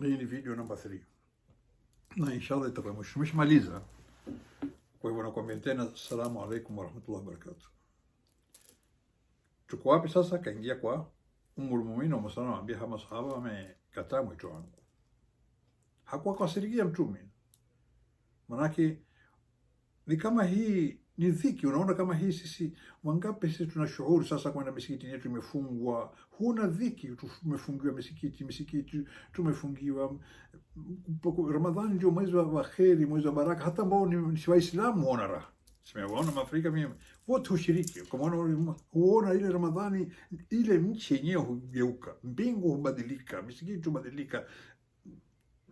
Hii ni video namba 3 na inshallah itakuwa mwisho. Tumeshamaliza, kwa hivyo nakwambia tena, assalamu alaikum warahmatullahi wabarakatuh. Tuko wapi sasa? Kaingia kwa Ummul Mu'minin Ummu Salama, anambia hawa masahaba wamekataa mwito wangu. Hakuwa kasirikia Mtume, manake ni kama hii ni dhiki. Unaona kama hii sisi wangapi sisi tuna shughuli sasa, kwenda misikiti yetu imefungwa. Huna dhiki, tumefungiwa misikiti tumefungiwa. Ramadhani ndio mwezi wa kheri, mwezi wa baraka. Hata ambao ni Waislamu huona raha. Simewaona Maafrika mimi wote hushiriki, kwa maana huona ile Ramadhani, ile nchi yenyewe hugeuka, mbingu hubadilika, misikiti hubadilika.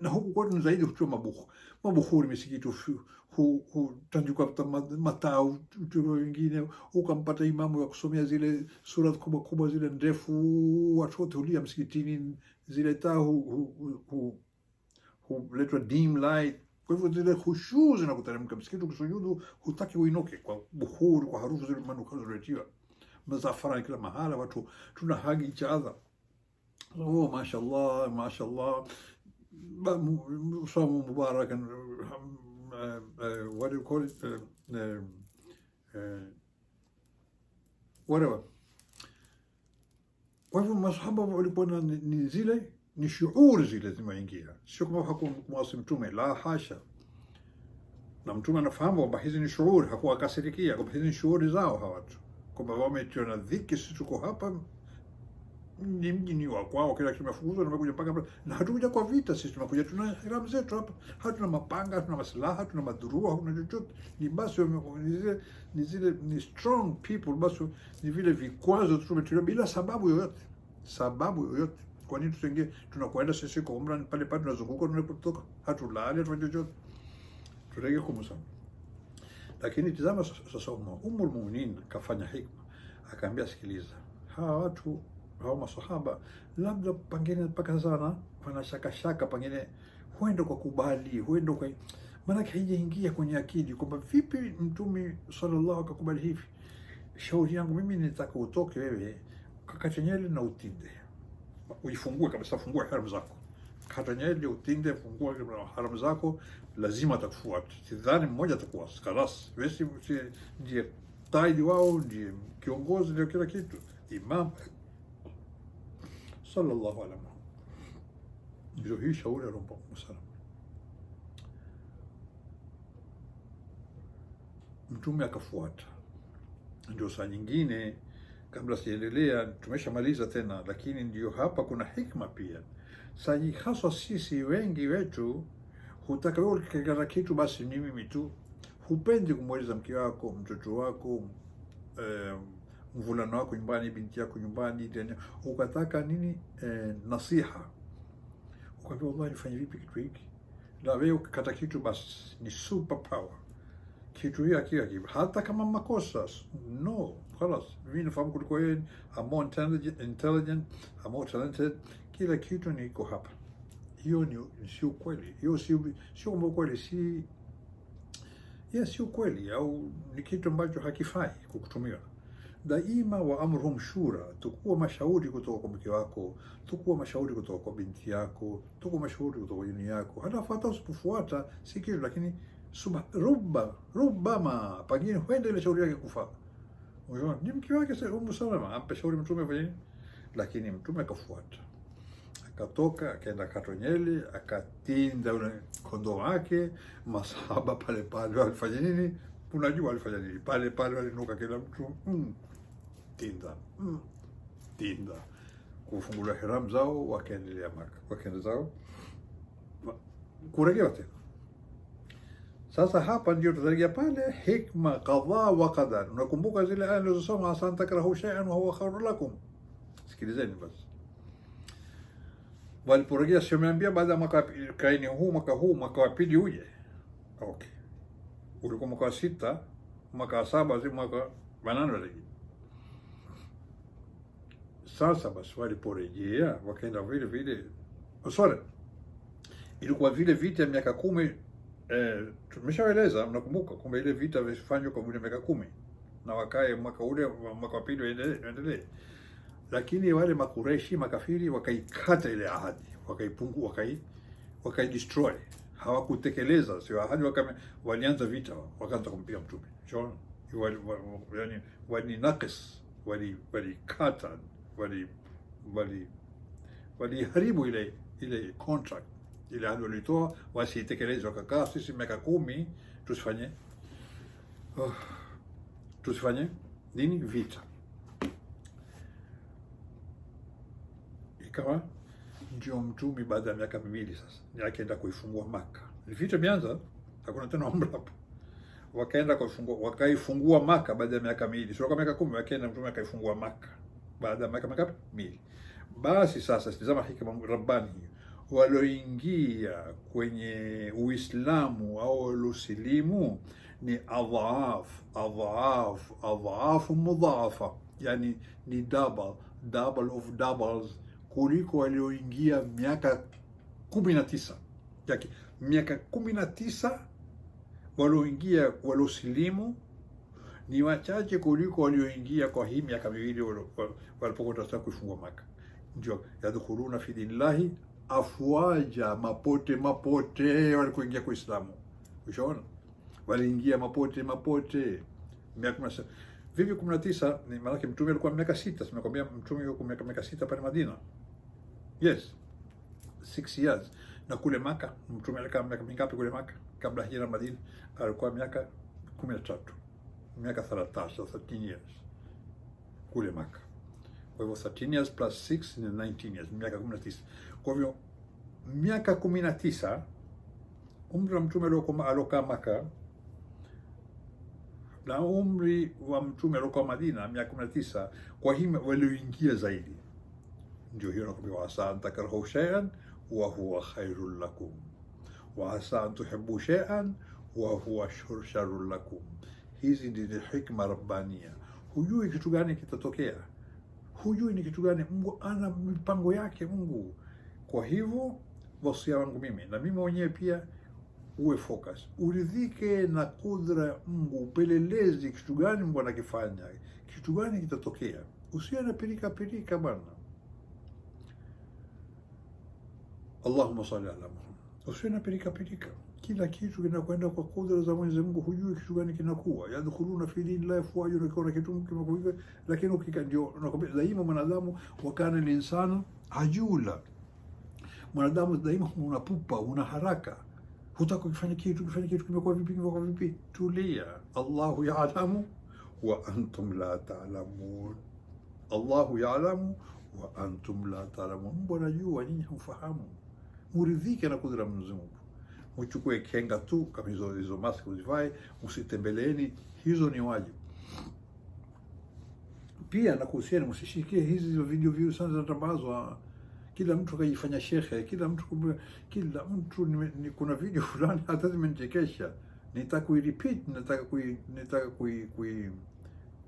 Na huku kwetu ni zaidi hutoa mabukhuri misikiti, hutandikwa matao wengine, ukampata imamu ya kusomea zile sura kubwa kubwa zile ndefu, watu wote hulia msikitini, zile taa huletwa dim light. Kwa hivyo zile khushu zinakuteremka msikiti, ukisujudu hutaki uinoke kwa bukhuri, kwa harufu zile manukato ziletiwa mazafara kila mahala, watu tuna hagi each other. Oh, mashallah mashallah, Usama Mubarak, and what do you call it, whatever. Kwa hivyo masahaba walikuwa ni zile ni shughuli zile zimeingia, sio kama hakumwasi Mtume, la hasha. Na Mtume anafahamu kwamba hizi ni shughuli, hakuwa akasirikia kwamba hizi ni shughuli zao hawa watu, kwamba wametiwa dhiki. Sisi tuko hapa, ni mji ni wa kwao, kila kitu kimefukuzwa, tumekuja mpaka hapa, na hatukuja kwa vita. Sisi tumekuja, tuna hiramu zetu hapa, hatuna mapanga, hatuna maslaha, hatuna madhurua, hatuna chochote. Ni basi ni strong people, basi ni vile vikwazo tumetolewa bila sababu yoyote, Kwa nini tusiingie? Tunakwenda sisi kwa umra, pale pale tunazunguka, tunapotoka hatulali, hatuna chochote, turejee kwa Musa. Lakini tazama sasa, Ummul Mu'minin kafanya hikma, akaambia, sikiliza, hawa watu hao masahaba labda pengine mpaka sana wana shaka, pengine huenda kwa kubali, huenda kwa maana haijaingia kwenye akili kwamba vipi Mtume sallallahu akakubali hivi. Shauri yangu mimi, nitaka utoke wewe kakate nyele na utinde, uifungue kabisa, fungua haramu zako, kata nyele utinde, fungua haramu zako, lazima atakufuata. Sidhani mmoja atakuwa kalas, wewe ndiye taidi wao, ndiye kiongozi, ndio kila kitu, imam sallallahu alaihi wasallam. Ndio hii shauri ya Mtume sallam. Mtume akafuata. Ndio saa nyingine, kabla siendelea, tumeshamaliza tena, lakini ndio hapa kuna hikma pia. Saa hasa sisi wengi wetu hutaka wewe ukikata kitu basi ni mimi tu, hupendi kumweleza mke wako, mtoto wako, mvulana wako nyumbani, binti yako nyumbani, ukataka nini, nasiha, ukaambia wallahi nifanye vipi kitu hiki. Na wewe ukikata kitu basi ni super power, kitu hiki akiwa hata kama makosa, no, خلاص mimi nafahamu kuliko yeye, I'm more intelligent, I'm more talented, kila kitu niko hapa. Hiyo ni sio kweli, hiyo sio kweli, sio kweli, au ni kitu ambacho hakifai kukutumiwa. Daima wa amruhum shura, tukua mashauri kutoka kwa mke wako, tukua mashauri kutoka kwa binti yako, tukua mashauri kutoka kwa jini yako. Hata usipofuata si kitu, lakini rubbama pengine huenda ile shauri yake kufaa. Unaona, ni mke wake sasa, Ummu Salama ampe shauri Mtume fanye, lakini Mtume akafuata, akatoka akaenda Katonyeli, akatinda ule kondoo wake. Masahaba pale pale walifanya nini? Unajua walifanya nini? Pale pale walinuka kila mtu, tinda kufungulia hiramu zao, wakaendelea Maka, wakaenda zao kurejea tena. Sasa hapa ndio tutarejea pale hikma, qadha wa qadar. Unakumbuka zile aya nilizosoma, asa takrahu shay'an wa huwa khairun lakum. Sikilizeni basi. Waliporejea, sio nimeambia baada ya mwaka kaini huu, mwaka wa pili uje. Okay. Ulikuwa mwaka wa 6, mwaka wa 7, mwaka wa 8 wale. Sasa basi waliporejea wakaenda vile ilikuwa vile vita ya miaka 10. Tumeshaeleza, mnakumbuka kwamba ile vita vilifanywa kwa muda wa miaka 10 na wakae mwaka wa pili waendelee. Lakini wale Makureshi makafiri wakaikata ile ahadi, wakaipungua, wakaidestroy, hawakutekeleza sio ahadi, walianza vita, wakaanza kumpiga Mtume. Unaona, yani walinakis, walikata, waliharibu ile contract, ile ahadi walitoa, wasitekeleze. Wakakaa sisi miaka 10 tusifanye nini, vita. Ikawa ndio Mtume baada ya miaka 2 sasa akaenda kuifungua Maka. Vita vianza, hakuna tena umra hapo. Wakaenda wakaifungua Maka baada ya miaka 2, sio kama miaka 10. Wakaenda Mtume akaifungua Maka baada ya miaka 2. Basi sasa tazama hikma Rabbani hiyo, walioingia kwenye Uislamu au waliosilimu ni adhaaf mudhaafa, yani ni double of doubles kuliko walioingia miaka 19. Yake miaka 19 walioingia waliosilimu ni wachache kuliko walioingia kwa hii miaka 2 walipokuwa wanataka kuifungua Maka. Ndio yadkhuluna fi dinillahi afwaja, mapote walikuingia kwa Uislamu. Ushaona, waliingia mapote miaka 19. Vipi 19? Ni maana Mtume alikuwa miaka 6. Simekwambia Mtume yuko miaka 6 pale Madina. Yes, 6 years. Na kule Maka Mtume alikaa miaka mingapi kule Maka kabla hijra Madina? Alikuwa miaka 13, miaka 13 years kule Maka. Kwa hivyo 13 years plus 6 ni 19 years, miaka 19. Kwa hivyo miaka 19 umri wa Mtume alokaa Maka na umri wa Mtume alokaa Madina miaka 19. Kwa hiyo walioingia zaidi, ndio hiyo nakwambia, wa asa an takrahu shay'an wa huwa khairul lakum wa asa an tuhibbu shay'an wa huwa sharrul lakum. Hizi ndizo hikma rabbania. Hujui kitu gani kitatokea, hujui ni kitu gani. Mungu ana mipango yake Mungu. Kwa hivyo wasia wangu mimi na mimi mwenyewe pia, uwe focus, uridhike na kudra ya Mungu, upelelezi kitu gani Mungu anakifanya, kitu gani kitatokea. Usiwe na pirika bwana. Allahumma salli ala Muhammad. Usiwe na pirika. Kila kitu kinakwenda kwa kudra za Mwenyezi Mungu, hujui kitu gani kinakuwa. Yadkhuluna fi dinillahi afwaja, unakiona kitu kimekuwa hivyo, lakini ukika, ndio nakwambia daima mwanadamu, wakana linsana ajula. Mwanadamu daima unapupa, una haraka, hutaka kufanya kitu kimekuwa vipi. Tulia. Allahu ya'lamu wa antum la ta'lamun. Allahu ya'lamu wa antum la ta'lamun. Mungu anajua, nyinyi hamfahamu. Muridhike na kudra Mwenyezi Mungu. Mchukue kenga tu kama hizo mask uzivae, msitembeleeni, hizo ni wajibu. Pia nakuhusiana, msishikie hizi video views sana zinatambazwa, kila mtu kajifanya shekhe, kila mtu kuna video fulani hata zimenichekesha, nitaka kuirepeat, nataka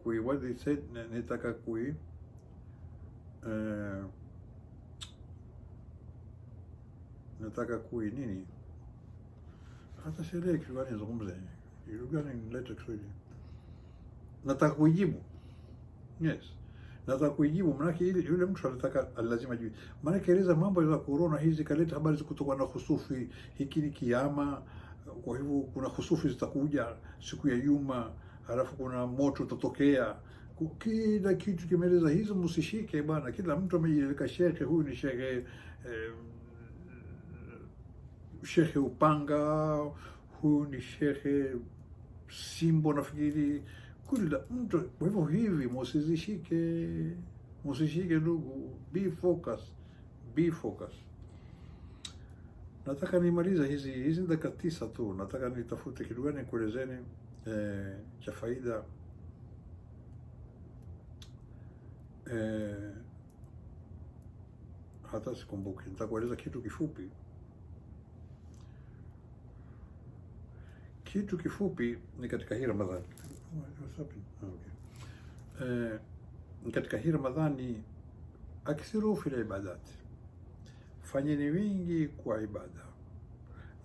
what they said, nataka nini, hata sielewi kitu gani nazungumza, kitu gani nileta Kiswahili, nataka kuijibu. Yes, nataka kuijibu, maana yule mtu anataka lazima ajue. Maana kieleza mambo ya corona hizi, kaleta habari za kutoka na khusufi, hiki ni kiyama. Kwa hivyo kuna khusufi zitakuja siku ya Juma, halafu kuna moto utatokea, kila kitu kimeeleza. Hizo msishike bwana, kila mtu amejieleka shekhe, huyu ni shekhe shekhe upanga, huyu ni shekhe Simbo, nafikiri kila mtu. Kwa hivyo hivi msishike ndugu, be focus. Nataka nimaliza hizi dakika 9 tu, nataka nitafute kitu gani kuelezeni cha faida. Hata sikumbuki, nitakueleza kitu kifupi. Kitu kifupi ni katika hii Ramadhani. Katika hii Ramadhani, akthiru fil ibadat, fanyeni wingi kwa ibada.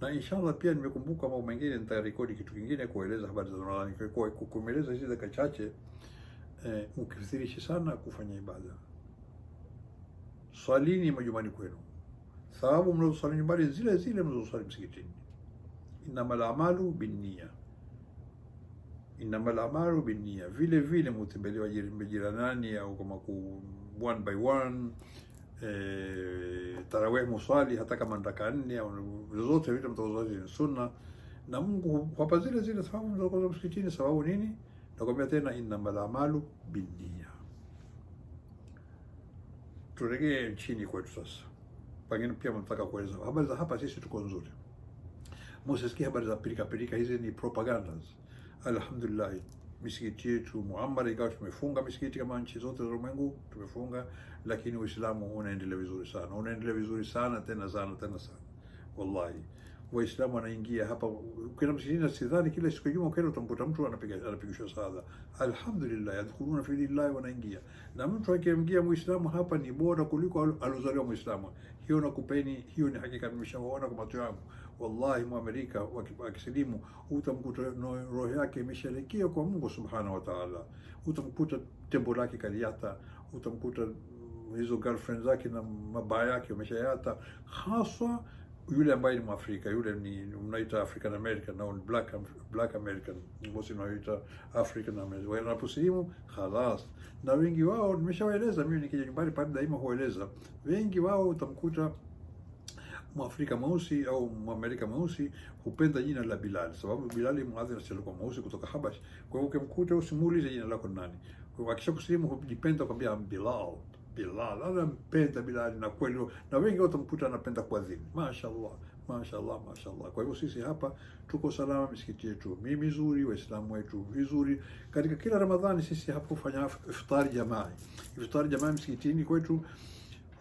Na inshallah pia nimekumbuka mambo mengine, nitarekodi kitu kingine kueleza habari za Ramadhani, kwa kumeleza hizi dakika chache. Mkithirishe sana kufanya ibada. Swalini majumbani kwenu, thawabu mnazosali nyumbani zile zile mnazosali msikitini. Innamal a'malu binniya, innamal a'malu binniya. Vile vile mutembelewa jiranani au kama ku one by one, tarawih musali hata kama ndaka 4 au zote vile mtazozali sunna, na Mungu hapa zile zile thawabu mnazokuwa msikitini. Sababu nini? Nakwambia tena, innamal a'malu binniya. Turejee nchini kwetu sasa. Pengine pia mnataka kueleza habari za hapa. Sisi tuko nzuri, msisikie habari za pirika pirika, hizi ni propagandas. Alhamdulillah, misikiti yetu muammar, ingawa tumefunga misikiti kama nchi zote za ulimwengu tumefunga, lakini Uislamu unaendelea vizuri sana, unaendelea vizuri sana, tena sana tena sana. Wallahi Waislamu wanaingia hapa. Ukienda msikitini, sidhani kila siku ya Juma ukienda utamkuta mtu anapigishwa sala. Alhamdulillah, yadkhuluna fi dinillahi, wanaingia. Na mtu akiingia Muislamu hapa ni bora kuliko alozaliwa Muislamu. Hiyo nakupeni, hiyo ni hakika, nimeshaona kwa macho yangu. Wallahi Muamerika akisilimu utamkuta roho yake imeshaelekea kwa Mungu subhanahu wa ta'ala. Utamkuta tembo lake kaliata, utamkuta hizo girlfriend zake na mabaya yake wameshayata, haswa yule ambaye ni Mwafrika, yule ni mnaita African American au black American, mmoja unaita African American. Wanaposilimu khalas, na wengi wao nimeshawaeleza mimi, nikija nyumbani pale daima hueleza, wengi wao utamkuta Mwafrika mweusi au Mwamerika mweusi hupenda jina la Bilal, sababu Bilal muadhini alikuwa mweusi kutoka Habash. Kwa hiyo ukimkuta usimuulize jina lako nani, kwa akisha kusilimu hujipenda kwambia Bilal. Bilal anampenda Bilal, na kweli, na wengi watamkuta anapenda kuadhini. Mashaallah, mashaallah, mashaallah. Kwa hivyo sisi hapa tuko salama, misikiti yetu mizuri, Waislamu wetu vizuri. Katika kila Ramadhani sisi hapa hufanya iftari jamaa. Iftari jamaa msikitini kwetu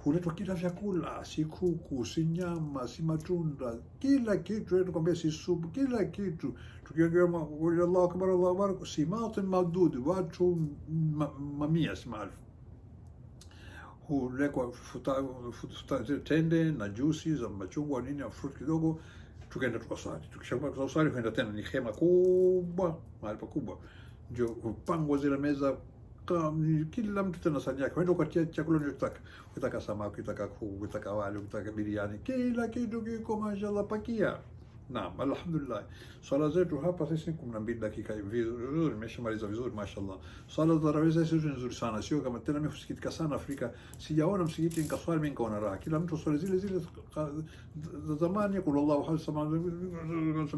huletwa kila vyakula, si kuku, si nyama, si matunda, kila kitu. Tukwambia si supu, kila kitu. Tukiongea Allahu akbar, Allahu akbar, simatun madud, watu mamia, si maelfu hulekwa tende na juisi za machungwa nini na fruit kidogo, tukaenda tukasali. Tukishakuwa kusali kwenda tena ni hema kubwa, mahali pakubwa, ndio kupangwa zile meza, kila mtu tena sahani yake, wenda ukatia chakula unachotaka. Ukitaka samaki, ukitaka kuku, ukitaka wali, ukitaka biriani, kila kitu kiko mashallah pakia. Naam, alhamdulillah. Swala zetu hapa sisi 12 dakika vizuri, nimeshamaliza vizuri mashallah. Swala za tarawih sisi ni nzuri sana, sio kama tena. Mimi husikitika sana Afrika, sijaona msikiti nikaswali mimi nikaona raha. Kila mtu swali zile zile za zamani, qul Allahu ahad, sami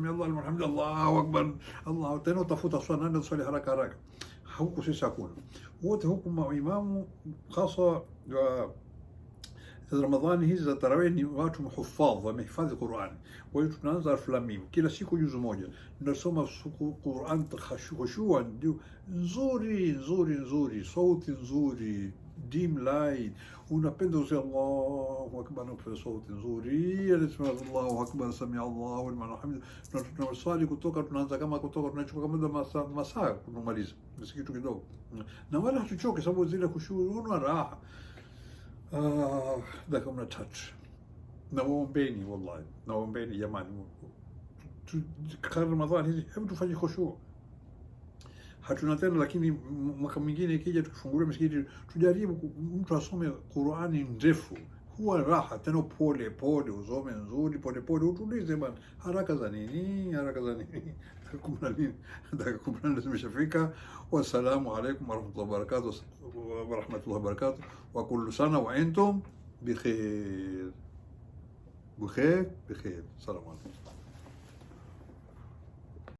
Allahu liman hamid, Allahu akbar, Allah, tena utafuta swala ndio swali haraka haraka. Huku sisi hakuna, wote huku maimamu hasa wa Ramadhani hizi za tarawih ni watu muhufadh, wamehifadhi Qur'an. Kwa hiyo tunaanza Alif Lam Mim kila siku juzu moja, tunasoma Qur'an khushu'a, ndio nzuri nzuri nzuri, sauti nzuri, dim light, unapenda usema Allahu akbar na sauti nzuri, anasema Allahu akbar, sami Allahu liman hamid. Tunaswali kutoka, tunaanza kama kutoka, tunachukua kama masaa kumaliza, ni kitu kidogo, na wala hatuchoke sababu zile khushu'a raha. Dakika 13. Nawaombeni wallahi, nawaombeni jamani, Ramadhani hizi hebu tufanye khushu'. Hatuna tena, lakini mwaka mwingine ikija tukifungulia misikiti tujaribu mtu asome Qur'ani ndefu, huwa raha tena, pole pole usome nzuri, pole pole, utulize bana. Haraka za nini? Haraka za nini? Dakika 10 zimeshafika. Wassalamu alaikum warahmatullahi wabarakatuh, wa kullu sana wa antum bikhair, bikhair, bikhair. Salamu alaikum.